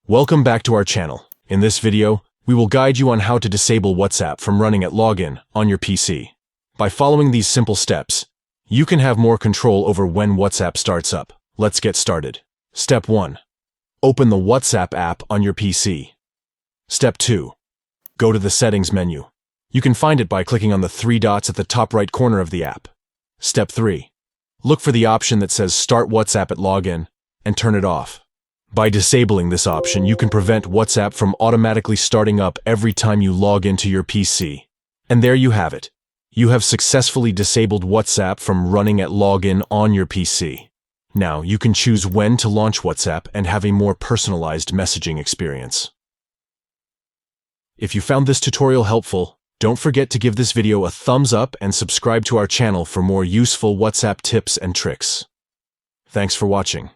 Welcome back to our channel. In this video, we will guide you on how to disable WhatsApp from running at login on your PC. By following these simple steps, you can have more control over when WhatsApp starts up. Let's get started. Step 1. Open the WhatsApp app on your PC. Step 2. Go to the Settings menu. You can find it by clicking on the three dots at the top right corner of the app. Step 3. Look for the option that says Start WhatsApp at Login and turn it off. By disabling this option, you can prevent WhatsApp from automatically starting up every time you log into your PC. And there you have it. You have successfully disabled WhatsApp from running at login on your PC. Now, you can choose when to launch WhatsApp and have a more personalized messaging experience. If you found this tutorial helpful, don't forget to give this video a thumbs up and subscribe to our channel for more useful WhatsApp tips and tricks. Thanks for watching.